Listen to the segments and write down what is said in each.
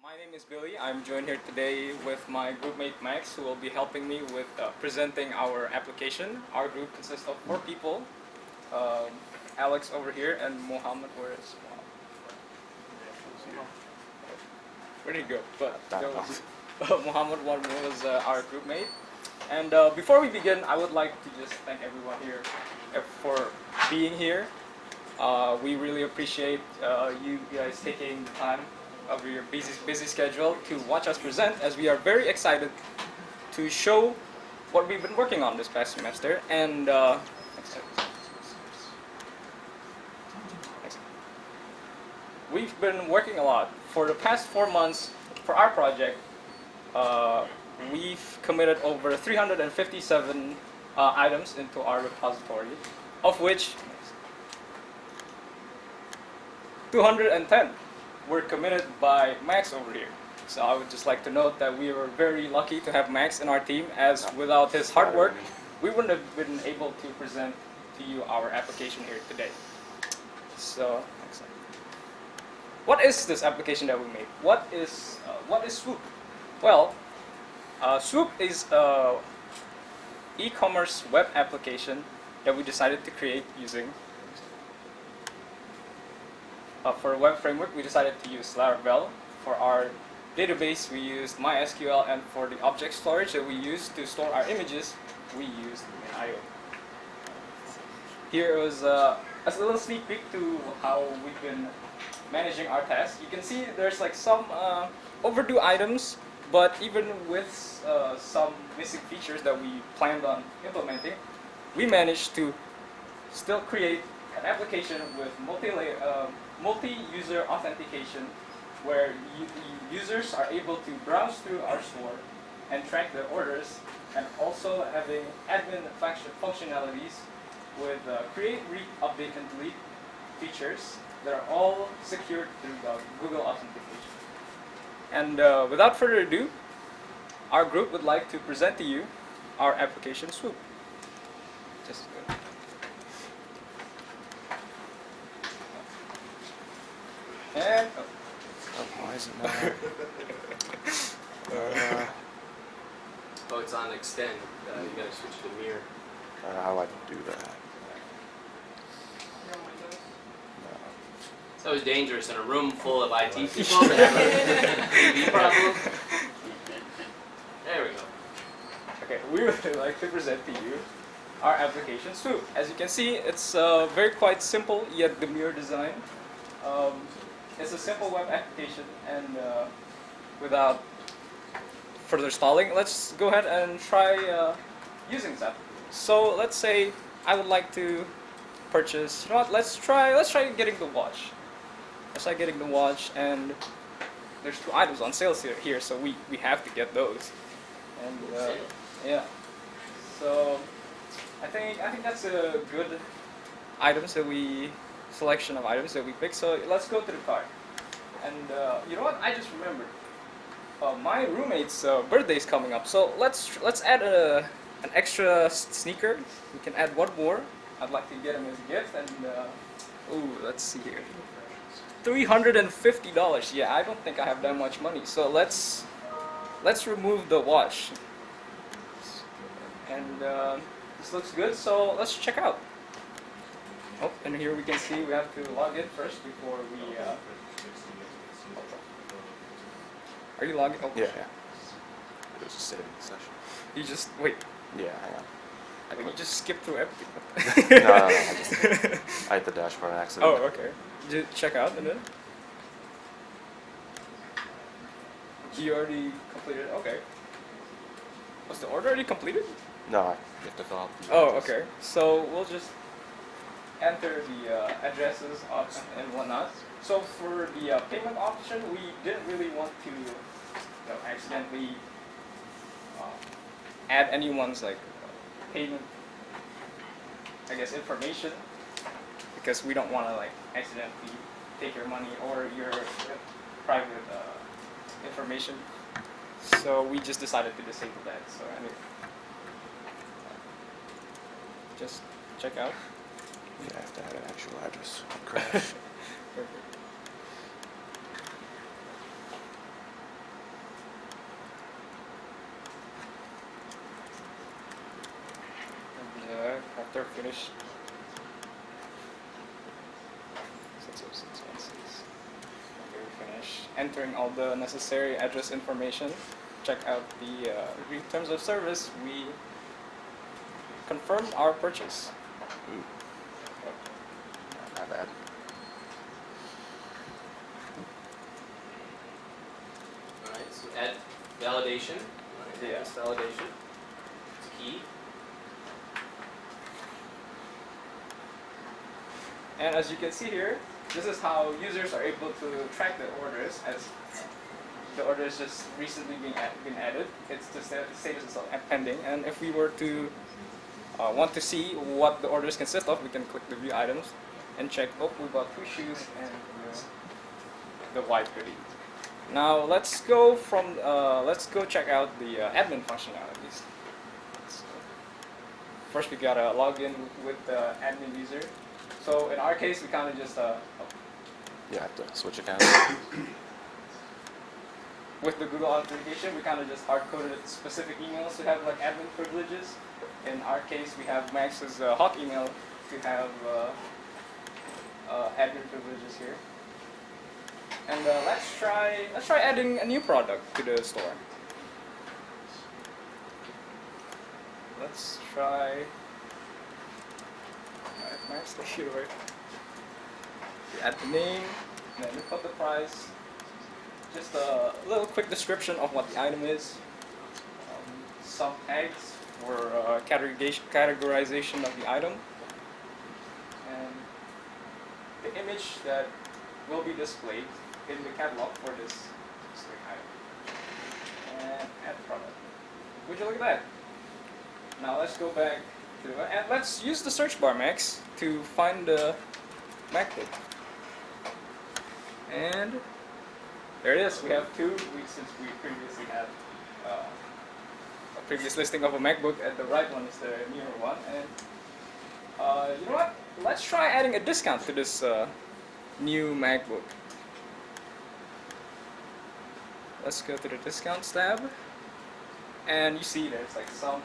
My name is Billy. I'm joined here today with my groupmate Max, who will be helping me with presenting our application. Our group consists of 4 people. Um, Alex over here and Mohammed. Where is Mohammed? Where did he go? But there was, Mohammed was our groupmate. And before we begin, I would like to just thank everyone here for being here. We really appreciate you guys taking the time of your busy schedule to watch us present, as we are very excited to show what we've been working on this past semester. And we've been working a lot. For the past 4 months, for our project, we've committed over 357 items into our repository, of which 210 were committed by Max over here. So I would just like to note that we were very lucky to have Max in our team, as without his hard work, we wouldn't have been able to present to you our application here today. So, next slide. What is this application that we made? What is Swoop? Well, Swoop is an e-commerce web application that we decided to create using. For a web framework, we decided to use Laravel. For our database, we used MySQL, and for the object storage that we used to store our images, we used IO. Here was a little sneak peek to how we've been managing our tasks. You can see there's like some overdue items, but even with some missing features that we planned on implementing, we managed to still create an application with multi-user authentication, where users are able to browse through our store and track their orders, and also having admin functionalities with create, read, update, and delete features that are all secured through Google authentication. And without further ado, our group would like to present to you our application Swoop. Just good. And why is it not? Oh, it's on extend. You gotta switch to mirror. How do I do that? It's always dangerous in a room full of IT people to have a TV problem. There we go. okay, we would like to present to you our application Swoop. As you can see, it's very quite simple yet demure design. It's a simple web application, and without further stalling, let's go ahead and try using that. So let's say I would like to purchase. You know what? Let's try getting the watch. Let's try getting the watch, and there's 2 items on sale here, so we have to get those. And yeah, so I think that's a good selection of items that we picked. So let's go to the cart. And you know what? I just remembered. My roommate's birthday is coming up. So let's add an extra sneaker. We can add one more. I'd like to get him as a gift. And let's see here. $350. Yeah, I don't think I have that much money. So let's remove the watch. And this looks good. So let's check out. Oh, and here we can see we have to log in first before we. Are you logging? Oh, Yeah. It was just saving the session. You just wait. Yeah, I am. You just skip through everything. No. I hit the dashboard on accident. Oh, okay. Did you check out and then? You already completed. Okay. Was the order already completed? No, you have to fill out the Oh, address. okay. So we'll just enter the addresses and whatnot. So for the payment option, we didn't really want to, accidentally add anyone's payment, information, because we don't want to accidentally take your money or your private information. So we just decided to disable that. So anyway, just check out. Yeah, I have to add an actual address. Crash. Perfect. 60616. Okay, we finished entering all the necessary address information. Check out the terms of service. We confirmed our purchase. Ooh. Not bad. Alright, so add validation. Yeah. This validation. It's key. And as you can see here, this is how users are able to track the orders as the order is just recently been added. It's the status is pending. And if we were to want to see what the orders consist of, we can click the view items and check, oh, we bought 2 shoes and the white hoodie. Now let's go check out the admin functionalities. So, first we gotta log in with the admin user. So in our case, we kind of just You have to switch accounts. with the Google authentication, we kind of just hard-coded specific emails to have like admin privileges. In our case, we have Max's Hawk email to have admin privileges here. And let's try adding a new product to the store. Let's try. Alright, Max, take it away. We add the name, and then we put the price. Just a little quick description of what the item is. Some tags for categorization of the item. And the image that will be displayed in the catalog for this specific item. And add product. Would you look at that? Now let's go back to and let's use the search bar, Max, to find the MacBook. And there it is. We have 2 since we previously had a previous listing of a MacBook, and the right one is the newer one. And you know what? Let's try adding a discount to this new MacBook. Let's go to the discounts tab, and you see there's like some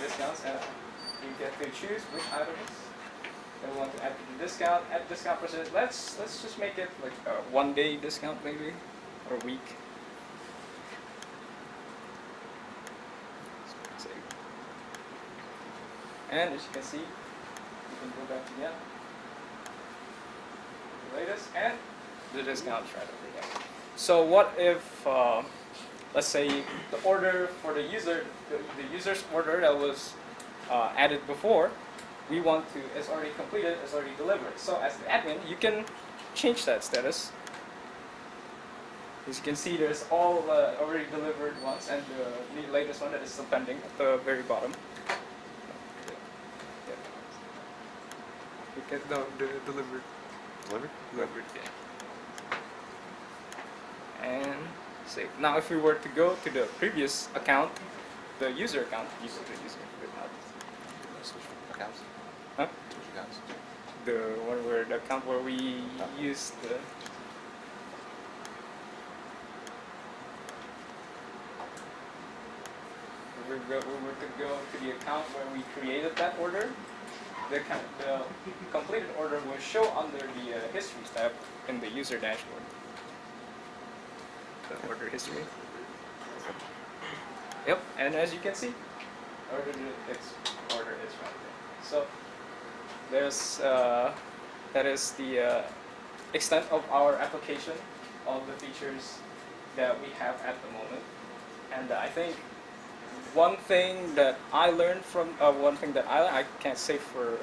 discounts, and you get to choose which items that we want to add to the discount. Add discount percentage. Let's just make it like a 1-day discount maybe, or a week. And as you can see, you can go back again. The latest and the discount right over here. So what if, let's say, the order for the user, the user's order that was added before, we want to, is already completed, is already delivered. So as the admin, you can change that status. As you can see, there's all already delivered ones, and the latest one that is still pending at the very bottom. You get the delivered. Delivered? Delivered, yeah. And save. Now, if we were to go to the previous account, the user account, Switch accounts. huh? Switch accounts. The account where we used the. We were to go to the account where we created that order. The completed order will show under the histories tab in the user dashboard. The order history. Yep, and as you can see, order is right there. So there's that is the extent of our application, all the features that we have at the moment. And I think one thing that I learned from I can't say for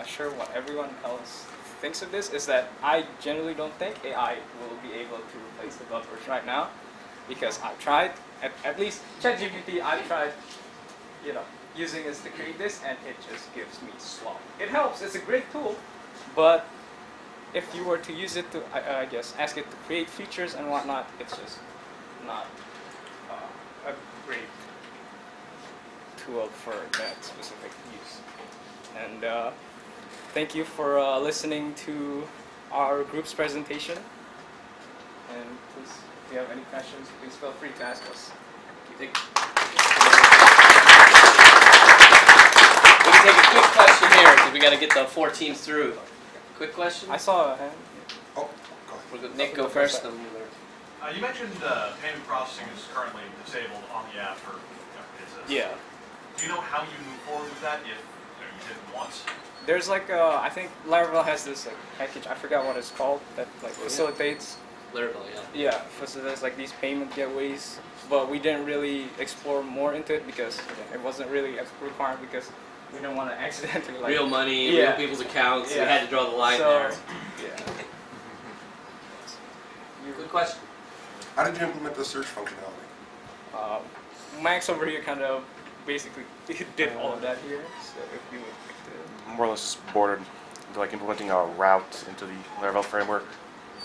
sure what everyone else thinks of this, is that I generally don't think AI will be able to replace developers right now, because I've tried, at least ChatGPT, I've tried, using this to create this, and it just gives me slop. It helps, it's a great tool, but if you were to use it to, I guess, ask it to create features and whatnot, it's just not a great tool for that specific use. And thank you for listening to our group's presentation. And please, if you have any questions, please feel free to ask us. We can take a quick question here because we got to get the 4 teams through. Quick question. I saw a hand. Oh, go ahead. We'll go Nick go first. Then we'll You mentioned payment processing is currently disabled on the app for business. Yeah. Do you know how you move forward with that if you did it once? There's like I think Laravel has this like package. I forgot what it's called that like Oh, yeah. facilitates. Laravel, yeah. Yeah, facilitates like these payment gateways. But we didn't really explore more into it because again, it wasn't really a requirement because we didn't want to accidentally like Real money, Yeah. real people's accounts. Yeah. We had to draw the line so, there. Yeah. Good question. How did you implement the search functionality? Max over here kind of basically did all of that here. So if you would like to. More or less just bordered into like implementing a route into the Laravel framework,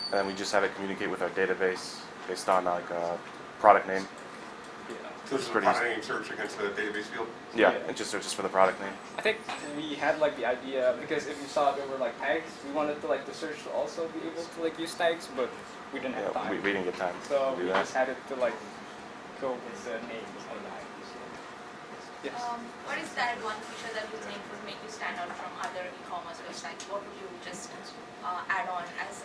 and then we just have it communicate with our database based on like a product name. Yeah. So this is a Pretty product name search against the database field? Yeah, Yeah. it just searches for the product name. I think we had like the idea because if you saw there were like tags, we wanted to like the search to also be able to like use tags, but we didn't have Yeah, time. we didn't get time So to we do that. just had it to like go with the name of the item. So, yes. What is that one feature that you think would make you stand out from other e-commerce websites? What would you just add on as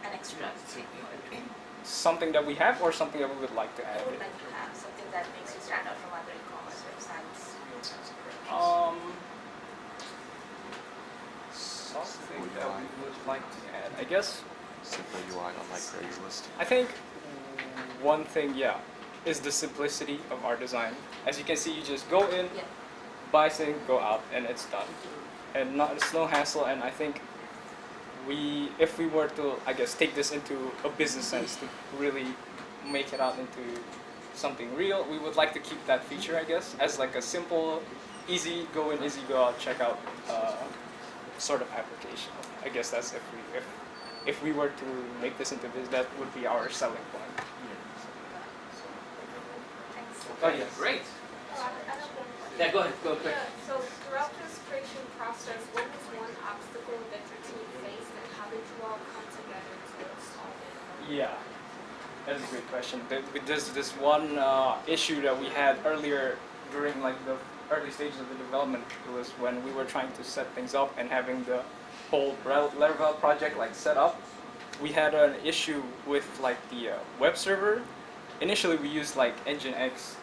an extra thing you would do? Something that we have or something that we would like to add. You would like to have something that makes you stand out from other e-commerce websites. Something that we would like to add. I guess Simple UI on like their list. I think one thing, yeah, is the simplicity of our design. As you can see, you just go in, Yeah. buy thing, go out, and it's done. And it's no hassle. And I think if we were to, I guess, take this into a business sense to really make it out into something real, we would like to keep that feature, I guess, as like a simple, easy go in, easy go out, checkout sort of application. I guess that's if we were to make this into business, that would be our selling point. Thanks. Oh yes. Great. I have one question. Yeah, go ahead. Go quick. Yeah, so throughout this creation process, what was one obstacle that your team faced and how did you all come together to solve it? Yeah, that's a great question. There's this one issue that we had earlier during like the early stages of the development. It was when we were trying to set things up and having the whole Laravel project like set up. We had an issue with like the web server. Initially, we used like Nginx,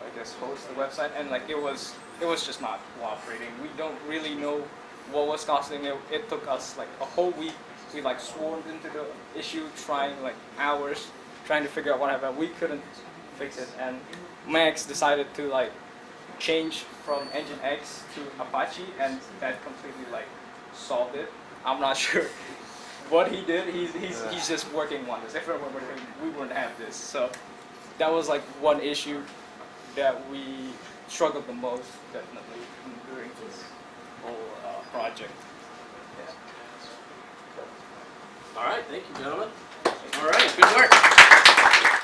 I guess, host the website, and like it was just not cooperating. We don't really know what was causing it. It took us like a whole week. We like swarmed into the issue, trying like hours, trying to figure out what happened. We couldn't fix it, and Max decided to like change from Nginx to Apache, and that completely like solved it. I'm not sure what he did. He's just working wonders. If it weren't for him, we wouldn't have this. So that was like one issue that we struggled the most, definitely, during this whole project. Yeah. All right. Thank you, gentlemen. All right. Good work.